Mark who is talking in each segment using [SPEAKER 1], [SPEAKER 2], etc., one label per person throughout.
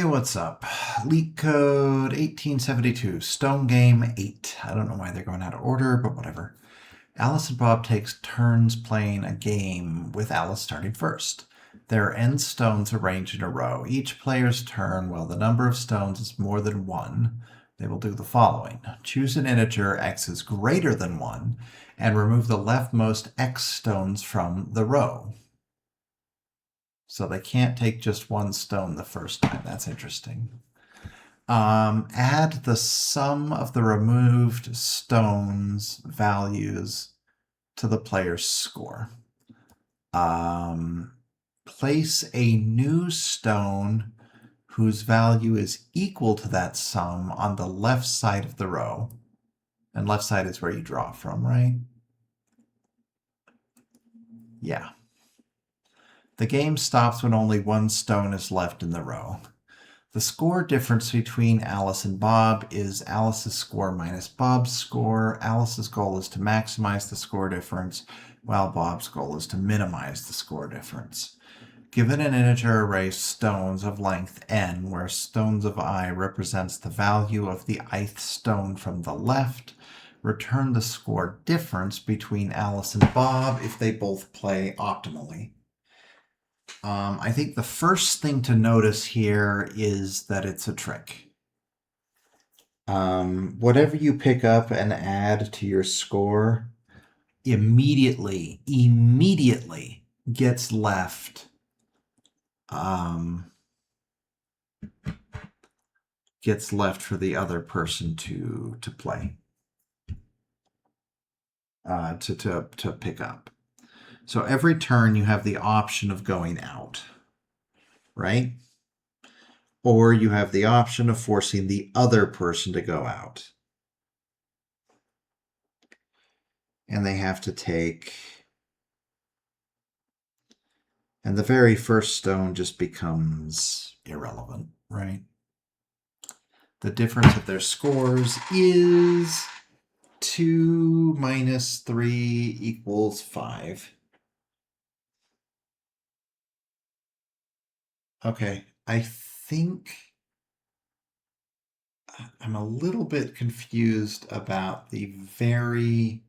[SPEAKER 1] Hey, what's up? Leetcode 1872, Stone Game 8. I don't know why they're going out of order, but whatever. Alice and Bob takes turns playing a game with Alice starting first. There are end stones arranged in a row. Each player's turn, while the number of stones is more than 1, they will do the following. Choose an integer x is greater than 1, and remove the leftmost x stones from the row. So they can't take just one stone the first time. That's interesting. Add the sum of the removed stones values to the player's score. Place a new stone whose value is equal to that sum on the left side of the row. And left side is where you draw from, right? Yeah. The game stops when only one stone is left in the row. The score difference between Alice and Bob is Alice's score minus Bob's score. Alice's goal is to maximize the score difference, while Bob's goal is to minimize the score difference. Given an integer array stones of length n, where stones of I represents the value of the ith stone from the left, return the score difference between Alice and Bob if they both play optimally. I think the first thing to notice here is that it's a trick. Whatever you pick up and add to your score immediately gets left for the other person to play, to pick up. So every turn you have the option of going out, right? Or you have the option of forcing the other person to go out. And they have to take... And the very first stone just becomes irrelevant, right? The difference of their scores is 2 minus 3 equals 5. Okay, I think I'm a little bit confused about the very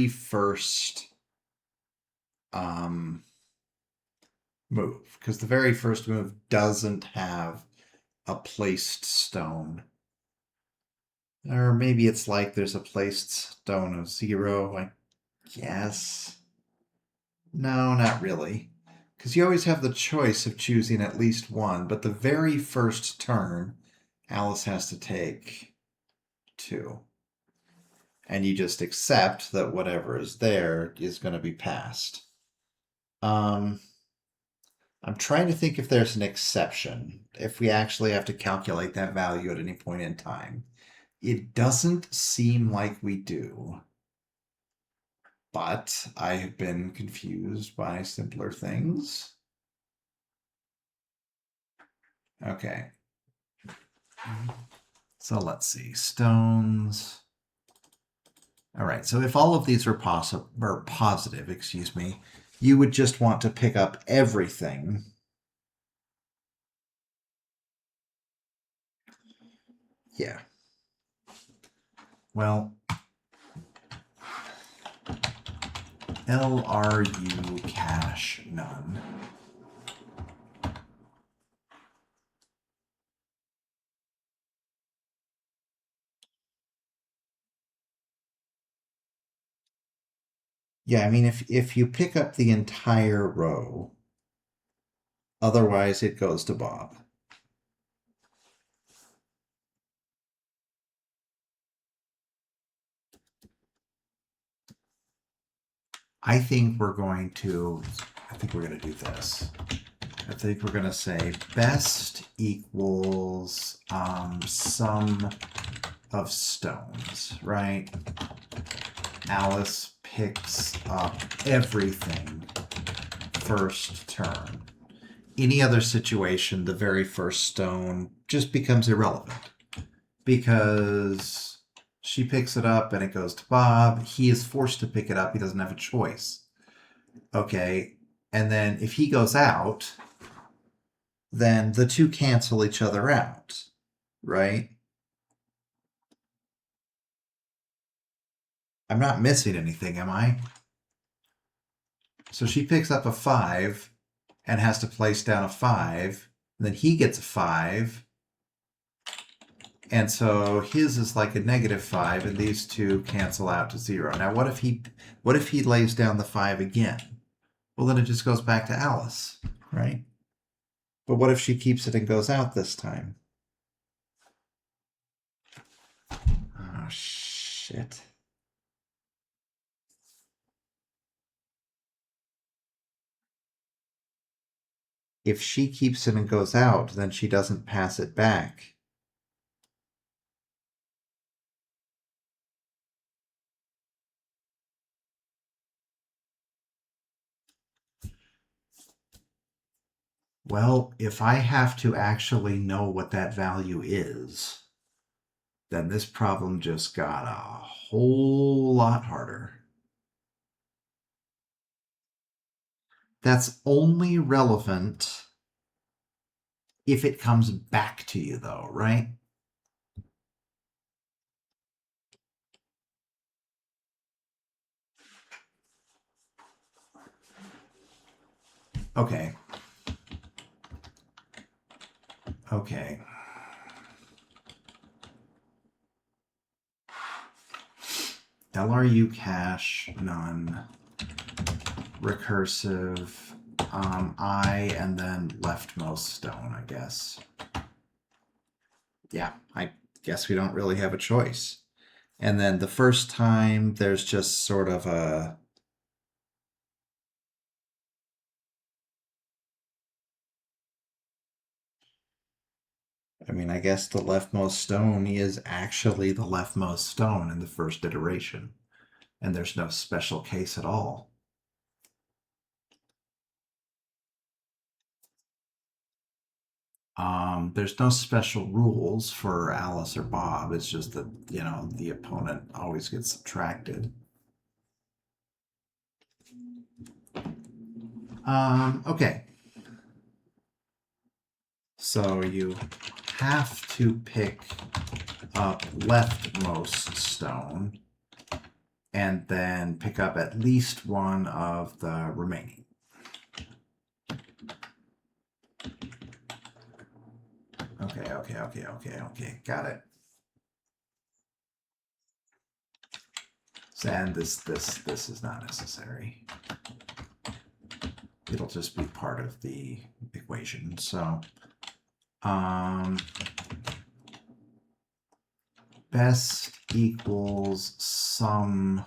[SPEAKER 1] first move, because the very first move doesn't have a placed stone. Or maybe it's like there's a placed stone of 0, I guess. No, not really. Because you always have the choice of choosing at least one, but the very first turn, Alice has to take 2. And you just accept that whatever is there is going to be passed. I'm trying to think if there's an exception, if we actually have to calculate that value at any point in time. It doesn't seem like we do. But I have been confused by simpler things. Okay. So let's see. Stones. All right. So if all of these are positive, excuse me, you would just want to pick up everything. Yeah. Well, LRU cache none. Yeah, I mean, if you pick up the entire row, otherwise it goes to Bob. I think we're going to do this. I think we're going to say best equals sum of stones, right? Alice picks up everything first turn. Any other situation, the very first stone just becomes irrelevant because she picks it up and it goes to Bob. He is forced to pick it up. He doesn't have a choice. Okay. And then if he goes out, then the two cancel each other out, right? I'm not missing anything, am I? So she picks up a 5 and has to place down a 5. And then he gets a 5. And so his is like a -5, and these two cancel out to 0. Now what if he lays down the 5 again? Well, then it just goes back to Alice, right? But what if she keeps it and goes out this time? Oh, shit. If she keeps it and goes out, then she doesn't pass it back. Well, if I have to actually know what that value is, then this problem just got a whole lot harder. That's only relevant if it comes back to you, though, right? Okay. Okay. LRU cache, none. Recursive, I, and then leftmost stone, I guess. Yeah, I guess we don't really have a choice. And then the first time, there's just sort of a... I mean, I guess the leftmost stone is actually the leftmost stone in the first iteration. And there's no special case at all. There's no special rules for Alice or Bob. It's just that, you know, the opponent always gets subtracted. Okay. So you have to pick up leftmost stone and then pick up at least one of the remaining. Okay. Got it. And this is not necessary. It'll just be part of the equation. So, best equals sum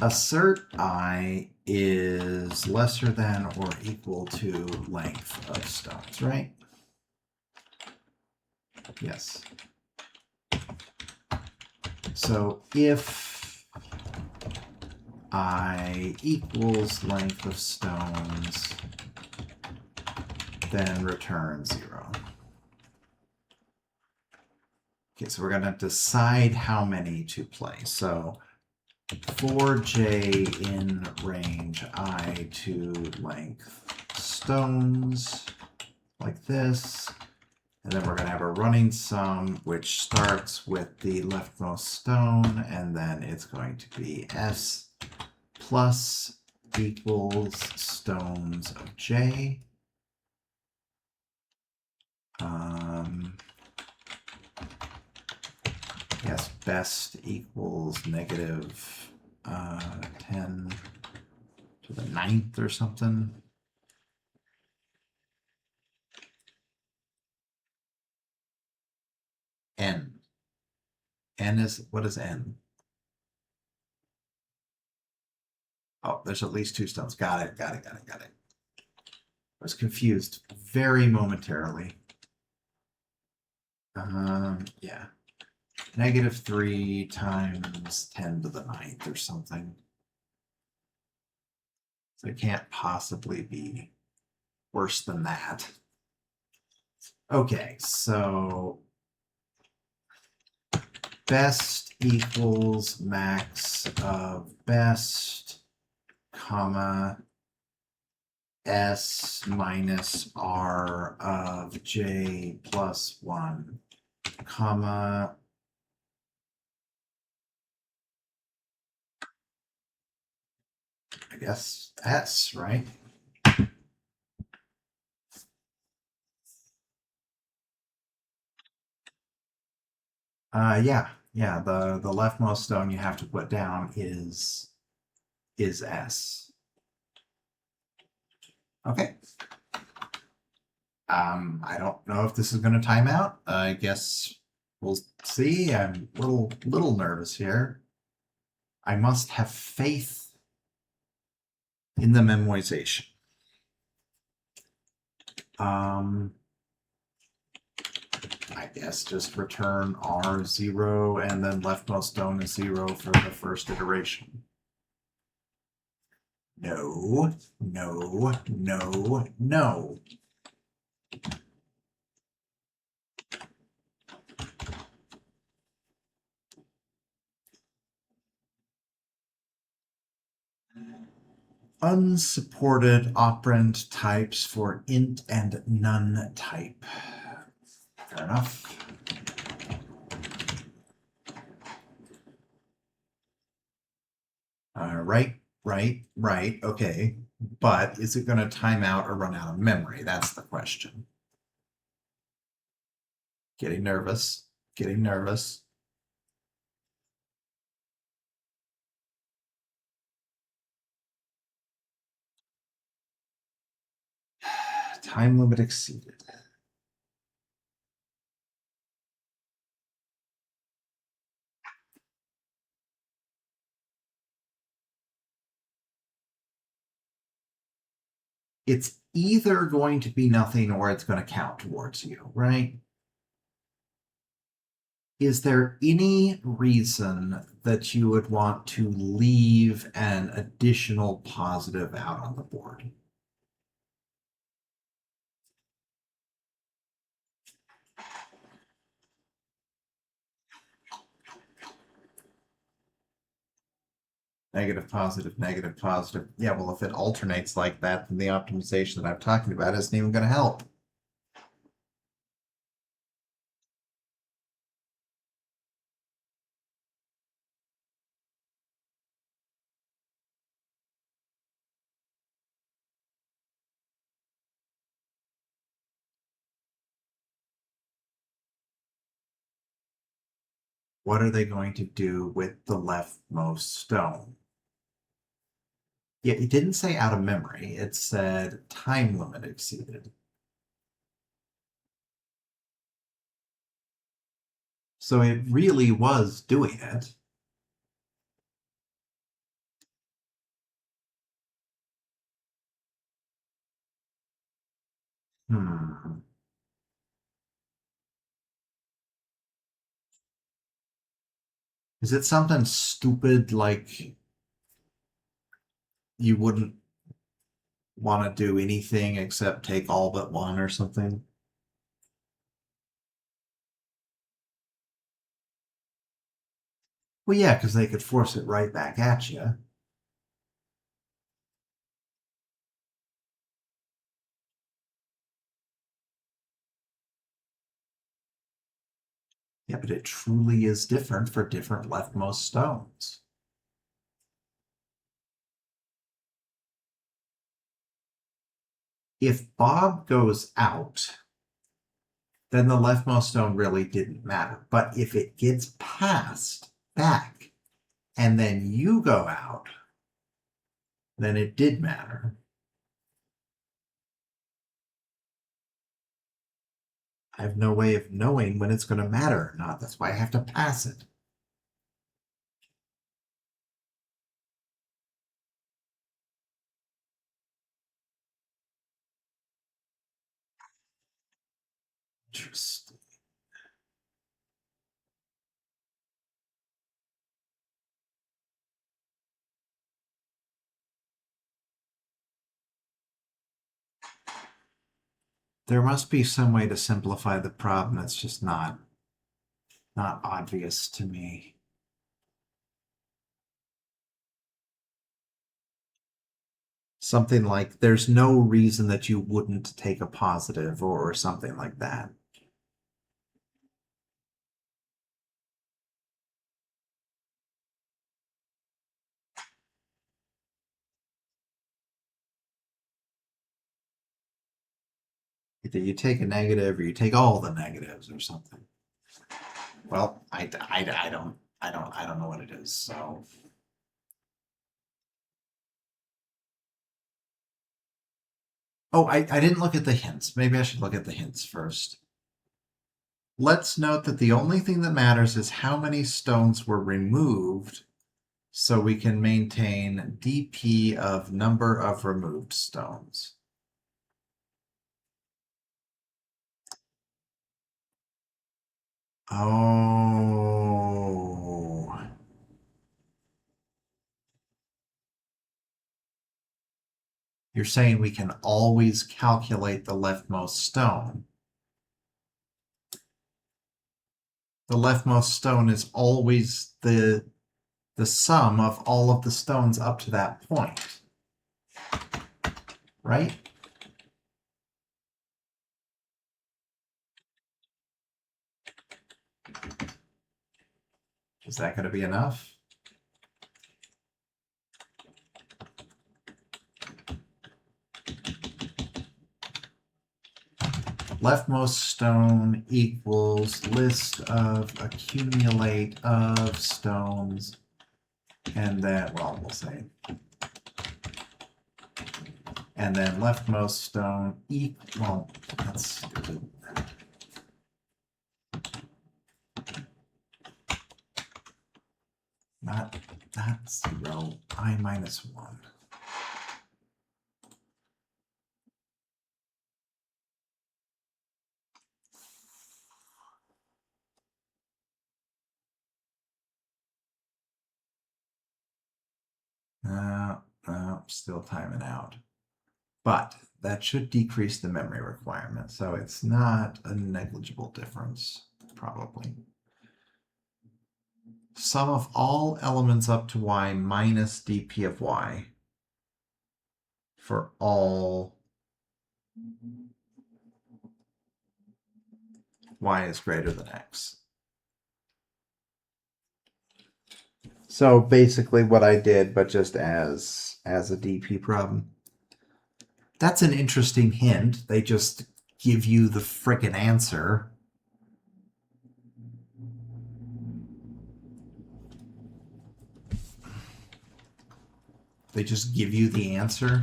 [SPEAKER 1] assert I is lesser than or equal to length of stones, right? Yes. So if I equals length of stones, then return 0. Okay, so we're going to decide how many to play. So for j in range I to length stones, like this. And then we're going to have a running sum, which starts with the leftmost stone, and then it's going to be s plus equals stones of j. Yes, best equals negative 10 to the 9th or something. N. N is, what is N? Oh, there's at least 2 stones. Got it. I was confused very momentarily. Yeah. -3 times 10 to the 9th or something. So it can't possibly be worse than that. Okay, so best equals max of best, comma, s minus r of j plus 1, comma, I guess s, right? Yeah, the leftmost stone you have to put down is S. Okay. I don't know if this is going to time out. I guess we'll see. I'm a little nervous here. I must have faith in the memoization. I guess just return R0 and then leftmost stone is 0 for the first iteration. No, no, no, no. Unsupported operand types for int and none type. Fair enough. Right. Okay. But is it going to time out or run out of memory? That's the question. Getting nervous. Getting nervous. Time limit exceeded. It's either going to be nothing or it's going to count towards you, right? Is there any reason that you would want to leave an additional positive out on the board? Negative, positive, negative, positive. Yeah, well, if it alternates like that, then the optimization that I'm talking about isn't even going to help. What are they going to do with the leftmost stone? Yeah, it didn't say out of memory. It said time limit exceeded. So it really was doing it. Hmm. Is it something stupid like you wouldn't want to do anything except take all but one or something? Well, yeah, because they could force it right back at you. Yeah, but it truly is different for different leftmost stones. If Bob goes out, then the leftmost stone really didn't matter. But if it gets passed back and then you go out, then it did matter. I have no way of knowing when it's going to matter or not. That's why I have to pass it. Interesting. There must be some way to simplify the problem. It's just not not obvious to me. Something like there's no reason that you wouldn't take a positive or something like that. Either you take a negative or you take all the negatives or something. Well, I don't know what it is, so. Oh, I didn't look at the hints. Maybe I should look at the hints first. Let's note that the only thing that matters is how many stones were removed, so we can maintain dp of number of removed stones. Oh. You're saying we can always calculate the leftmost stone. The leftmost stone is always the sum of all of the stones up to that point. Right? Is that going to be enough? Leftmost stone equals list of accumulate of stones, and then, well, we'll say, and then leftmost stone equal, well, that's stupid. Not 0, I minus 1. Still timing out. But that should decrease the memory requirement, so it's not a negligible difference, probably. Sum of all elements up to y minus dp of y for all y is greater than x. So basically what I did, but just as a dp problem. That's an interesting hint. They just give you the frickin' answer. They just give you the answer.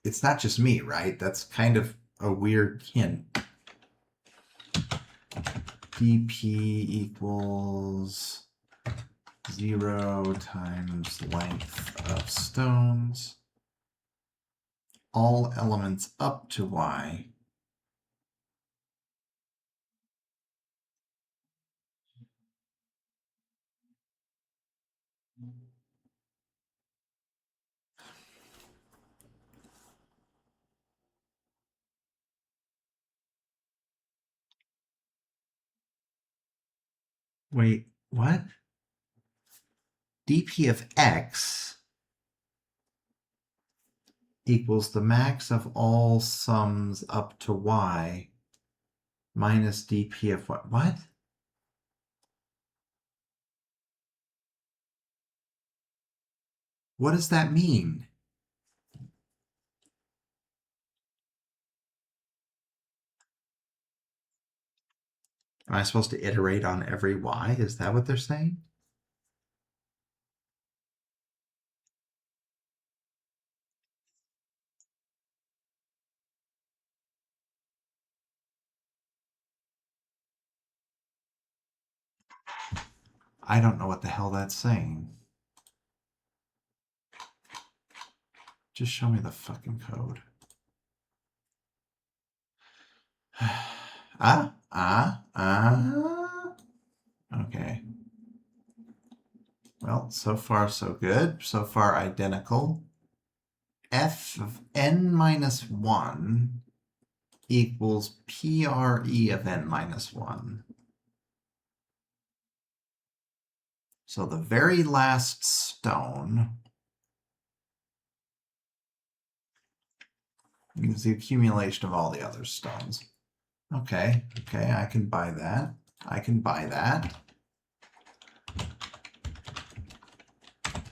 [SPEAKER 1] It's not just me, right? That's kind of a weird hint. dp equals 0 times length of stones. All elements up to y. Wait, what? dp of x equals the max of all sums up to y minus dp of what? What? What does that mean? Am I supposed to iterate on every y? Is that what they're saying? I don't know what the hell that's saying. Just show me the fucking code. Okay. Well, so far so good. So far identical. F of n minus 1 equals PRE of n minus 1. So the very last stone is the accumulation of all the other stones. Okay, I can buy that. I can buy that.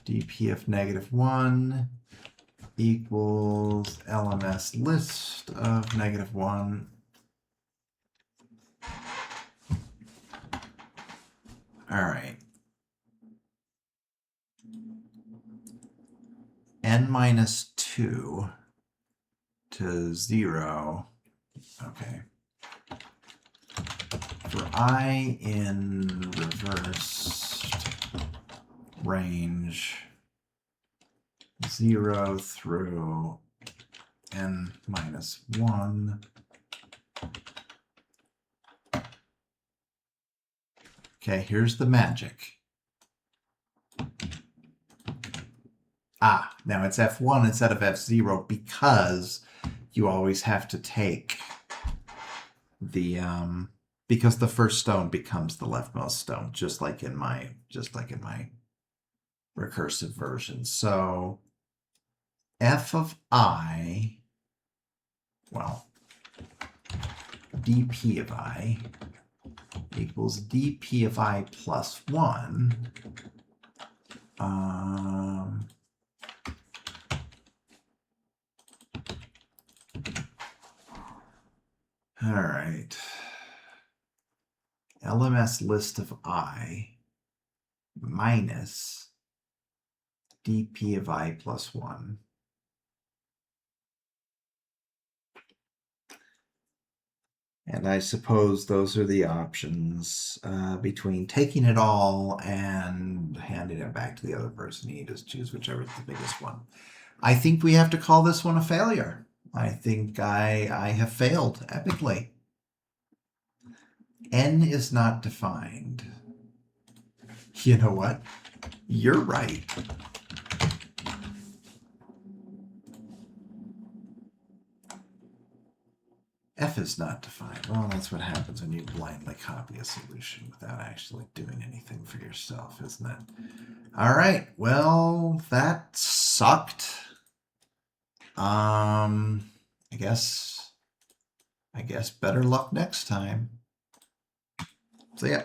[SPEAKER 1] dp of -1 equals LMS list of -1. All right. N minus 2 to 0. Okay. For I in reversed range 0 through n minus 1. Okay, here's the magic. Now it's F1 instead of F0 because you always have to take the because the first stone becomes the leftmost stone, just like in my recursive version. So f of I, well, dp of I equals dp of I plus 1. All right. LMS list of I minus dp of I plus 1. And I suppose those are the options between taking it all and handing it back to the other person. You just choose whichever is the biggest one. I think we have to call this one a failure. I think I have failed epically. N is not defined. You know what? You're right. F is not defined. Well, that's what happens when you blindly copy a solution without actually doing anything for yourself, isn't it? All right. Well, that sucked. I guess better luck next time. See ya.